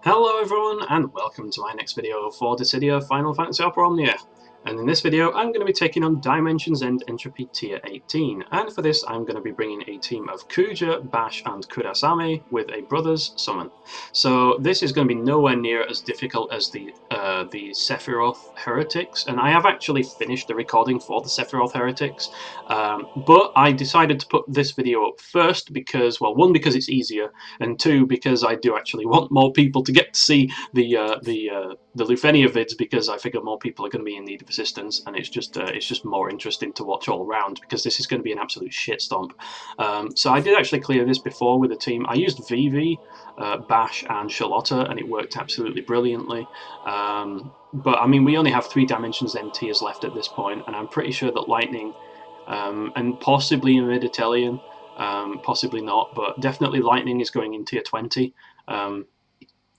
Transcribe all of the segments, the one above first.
Hello everyone and welcome to my next video for Dissidia Final Fantasy Opera Omnia. And in this video I'm going to be taking on Dimensions End Entropy Tier 18, and for this I'm going to be bringing a team of Kuja, Basch and Kurasame with a Brothers Summon. So this is going to be nowhere near as difficult as the Sephiroth Heretics, and I have actually finished the recording for the Sephiroth Heretics, but I decided to put this video up first because, well, one, because it's easier, and two, because I do actually want more people to get to see the Lufenia vids, because I figure more people are going to be in need of assistance, and it's just more interesting to watch all around, because this is going to be an absolute shitstomp. So I did actually clear this before with a team. I used Vivi, Basch and Charlotta, and it worked absolutely brilliantly. But I mean, we only have 3 Dimensions End tiers left at this point, and I'm pretty sure that Lightning and possibly a Mid-Italian, possibly not, but definitely Lightning is going in tier 20.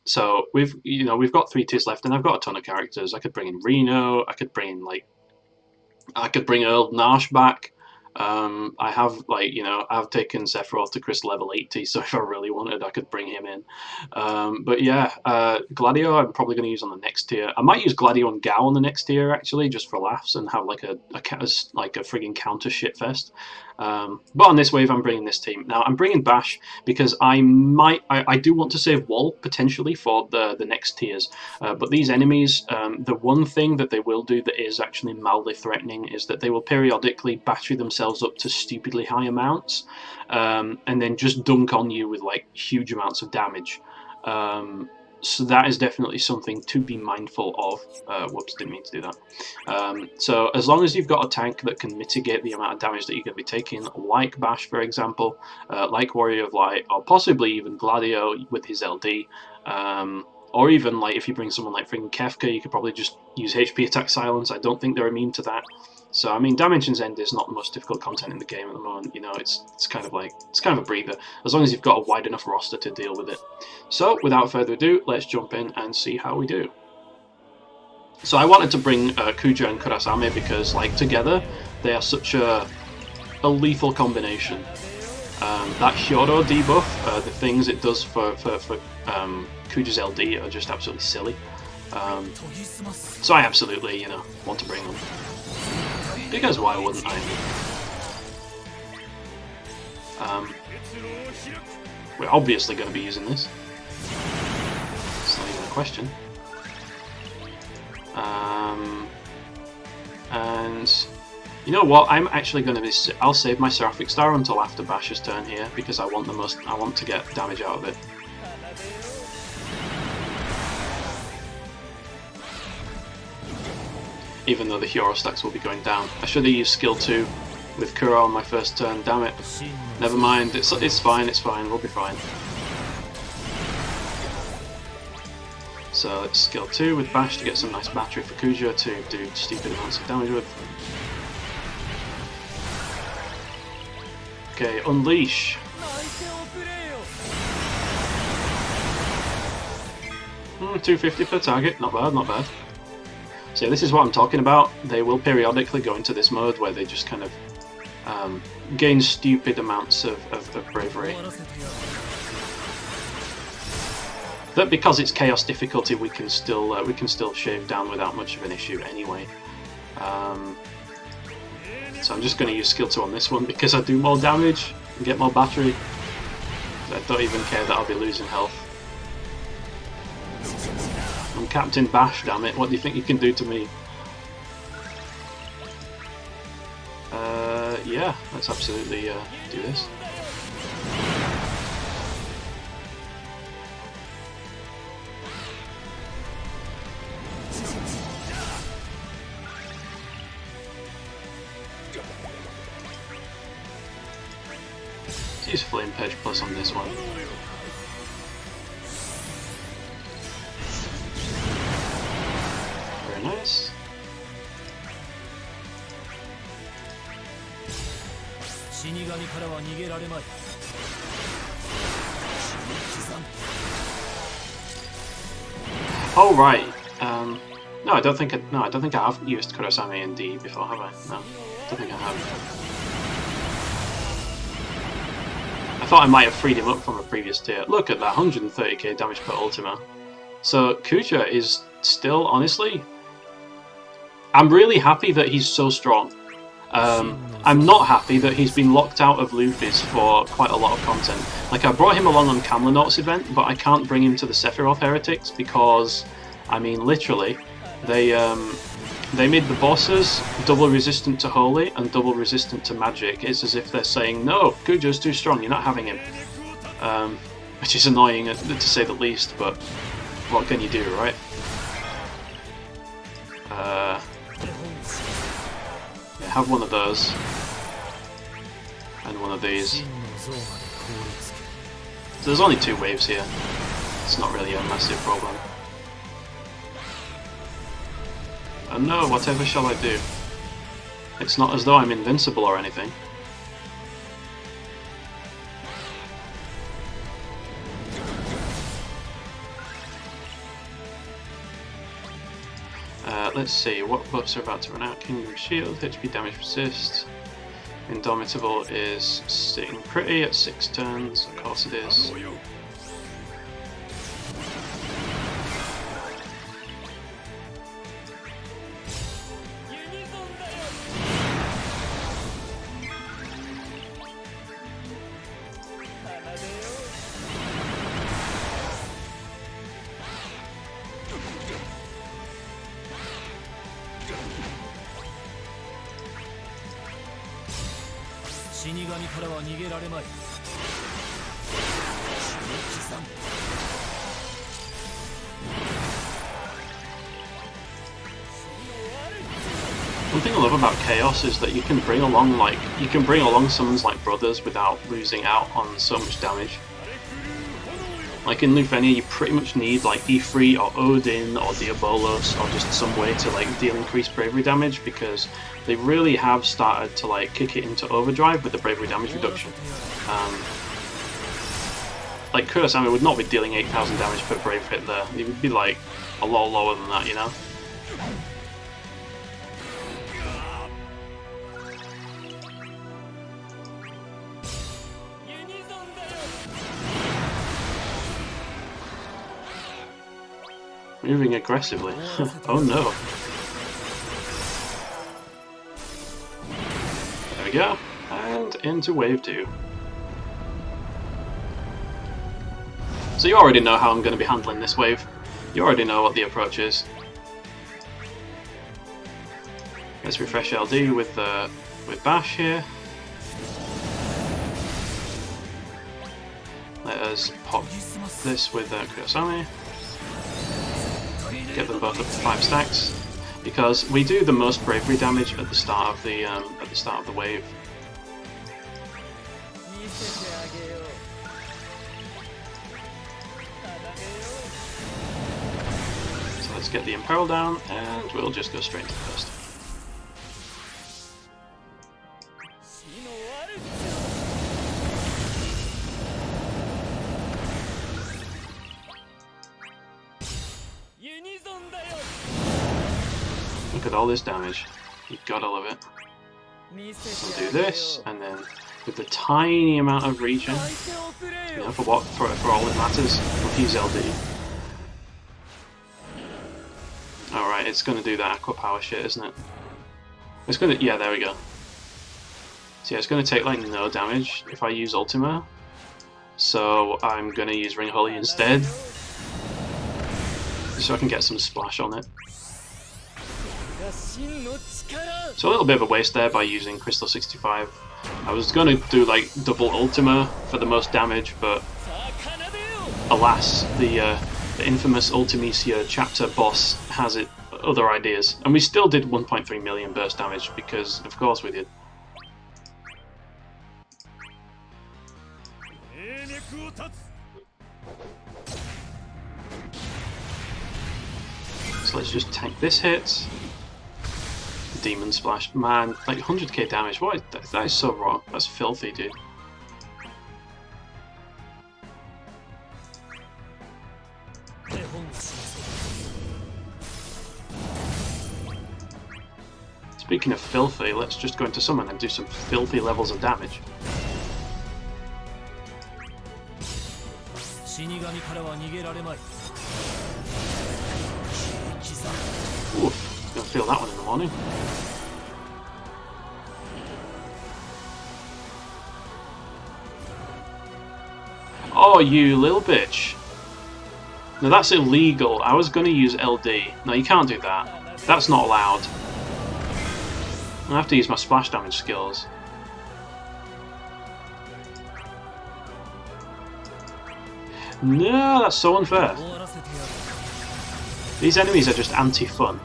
So we've got 3 tiers left, and I've got a ton of characters. I could bring in Reno. I could bring Earl Nash back. I have I've taken Sephiroth to Crystal level 80, so if I really wanted, I could bring him in. But yeah, Gladio I'm probably going to use on the next tier. I might use Gladio and Gao on the next tier actually, just for laughs, and have like a frigging counter shitfest. But on this wave, I'm bringing this team. Now I'm bringing Basch because I do want to save Wall potentially for the next tiers. But these enemies, the one thing that they will do that is actually mildly threatening is that they will periodically battery themselves up to stupidly high amounts, and then just dunk on you with like huge amounts of damage. So that is definitely something to be mindful of. Whoops, didn't mean to do that. So as long as you've got a tank that can mitigate the amount of damage that you're going to be taking, like Basch for example, like Warrior of Light, or possibly even Gladio with his LD, or even like if you bring someone like friggin' Kefka, you could probably just use HP attack silence. I don't think they're immune to that. So I mean, Dimensions End is not the most difficult content in the game at the moment. You know, it's kind of a breather, as long as you've got a wide enough roster to deal with it. So without further ado, let's jump in and see how we do. So I wanted to bring Kuja and Kurasame because, like, together they are such a lethal combination. That Hyoro debuff, the things it does for Kuja's LD are just absolutely silly. So I absolutely, want to bring them. Because why wouldn't I? We're obviously going to be using this. It's not even a question. And you know what? I'm actually going to be. I'll save my Seraphic Star until after Bash's turn here, because I want I want to get damage out of it. Even though the Hyoro stacks will be going down. I should have used skill 2 with Kura on my first turn, damn it. Never mind, it's fine, we'll be fine. So it's skill 2 with Basch to get some nice battery for Kuja to do stupid amounts of damage with. Okay, Unleash. 250 per target, not bad, not bad. So this is what I'm talking about. They will periodically go into this mode where they just kind of gain stupid amounts of bravery. But because it's chaos difficulty, we can still shave down without much of an issue anyway. So I'm just going to use skill 2 on this one because I do more damage and get more battery. I don't even care that I'll be losing health. I'm Captain Basch, damn it, what do you think you can do to me? Yeah, let's absolutely do this. Let's use Flame Page Plus on this one. Nice. Oh right. No, I don't think I have used Kurasame in D before, have I? No, I don't think I have. I thought I might have freed him up from a previous tier. Look at that, 130k damage per Ultima. So Kuja is still, honestly, I'm really happy that he's so strong. I'm not happy that he's been locked out of Luffy's for quite a lot of content. Like, I brought him along on Camlenought's event, but I can't bring him to the Sephiroth Heretics because, I mean, literally, they made the bosses double resistant to Holy and double resistant to Magic. It's as if they're saying, no, Kuja's too strong, you're not having him. Which is annoying to say the least, but what can you do, right? Yeah, have one of those. And one of these. So there's only 2 waves here. It's not really a massive problem. And no, whatever shall I do? It's not as though I'm invincible or anything. Let's see, what buffs are about to run out? Kingdom Shield, HP damage resist. Indomitable is sitting pretty at 6 turns, of course it is. One thing I love about Chaos is that you can bring along summons like Brothers without losing out on so much damage. Like in Ultimecia, you pretty much need like Ifrit or Odin or Diabolos or just some way to like deal increased bravery damage, because they really have started to like kick it into overdrive with the bravery damage reduction. Like Kurasame would not be dealing 8,000 damage per brave hit there. It would be like a lot lower than that, you know? Moving aggressively. Oh no. There we go. And into wave 2. So you already know how I'm going to be handling this wave. You already know what the approach is. Let's refresh LD with Basch here. Let us pop this with Kurasame. Get them both up to 5 stacks, because we do the most bravery damage at the start of the wave. So let's get the Imperil down, and we'll just go straight to the first. Look at all this damage. You gotta love it. So do this, and then with the tiny amount of regen, you know, for all that matters, we'll use LD. Alright, it's gonna do that aqua power shit, isn't it? It's gonna, yeah, there we go. So yeah, it's gonna take like no damage if I use Ultima. So I'm gonna use Ring Holy instead, so I can get some splash on it. So a little bit of a waste there by using Crystal 65. I was going to do like double Ultima for the most damage, but alas, the infamous Ultimecia chapter boss has other ideas. And we still did 1.3 million burst damage, because of course we did. So let's just tank this hit. Demon Splash, man, like 100k damage, what? That is so wrong, that's filthy, dude. Speaking of filthy, let's just go into summon and do some filthy levels of damage. Oof, gonna feel that one in the morning. Oh, you little bitch. No, that's illegal. I was gonna use LD. No, you can't do that. That's not allowed. I have to use my splash damage skills. No, that's so unfair. These enemies are just anti-fun.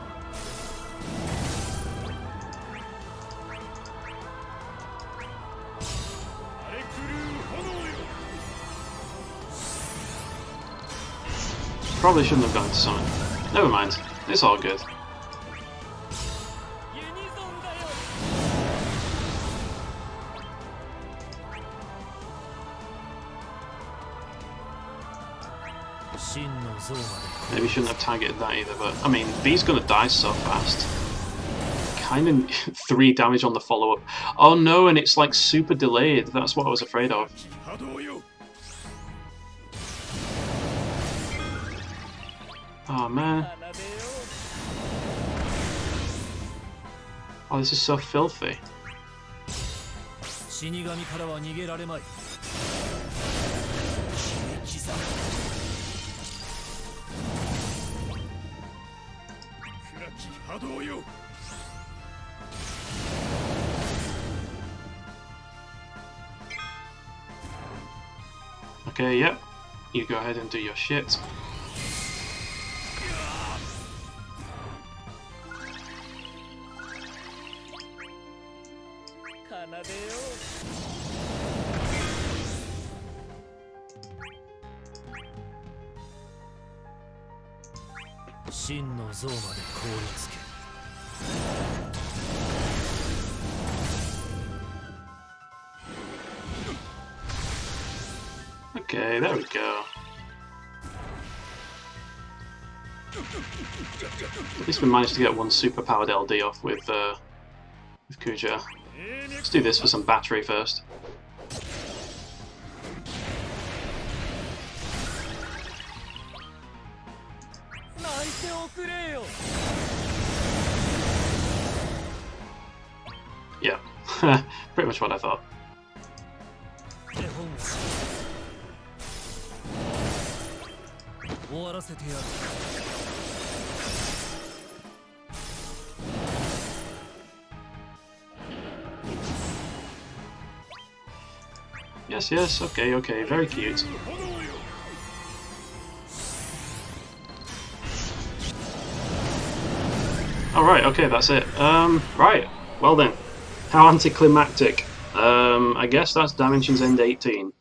Probably shouldn't have gone to summon. Never mind, it's all good. Maybe shouldn't have targeted that either, but I mean, B's gonna die so fast. Kinda 3 damage on the follow-up. Oh no, and it's like super delayed. That's what I was afraid of. Oh man. Oh, this is so filthy. Okay, yep. You go ahead and do your shit. Okay, there we go. At least we managed to get one super powered LD off with Kuja. Let's do this for some battery first. Yeah, pretty much what I thought. Yes, yes, okay, okay, very cute. Alright, okay, that's it. Right, well then. How anticlimactic. I guess that's Dimensions End 18.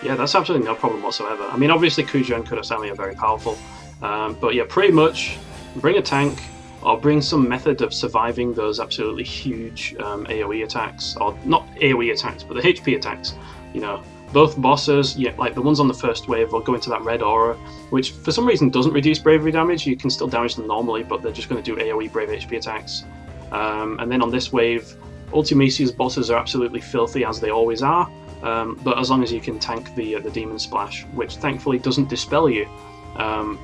Yeah, that's absolutely no problem whatsoever. I mean, obviously Kuja and Kurasame are very powerful, but yeah, pretty much bring a tank, or bring some method of surviving those absolutely huge AoE attacks, or not AoE attacks, but the HP attacks. You know, both bosses, yeah, like the ones on the first wave will go into that red aura, which for some reason doesn't reduce bravery damage. You can still damage them normally, but they're just going to do AoE brave HP attacks. And then on this wave, Ultimecia's bosses are absolutely filthy, as they always are. But as long as you can tank the Demon Splash, which thankfully doesn't dispel you,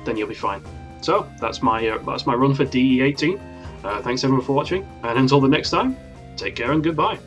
then you'll be fine. So that's my run for DE18. Thanks everyone for watching, and until the next time, take care and goodbye.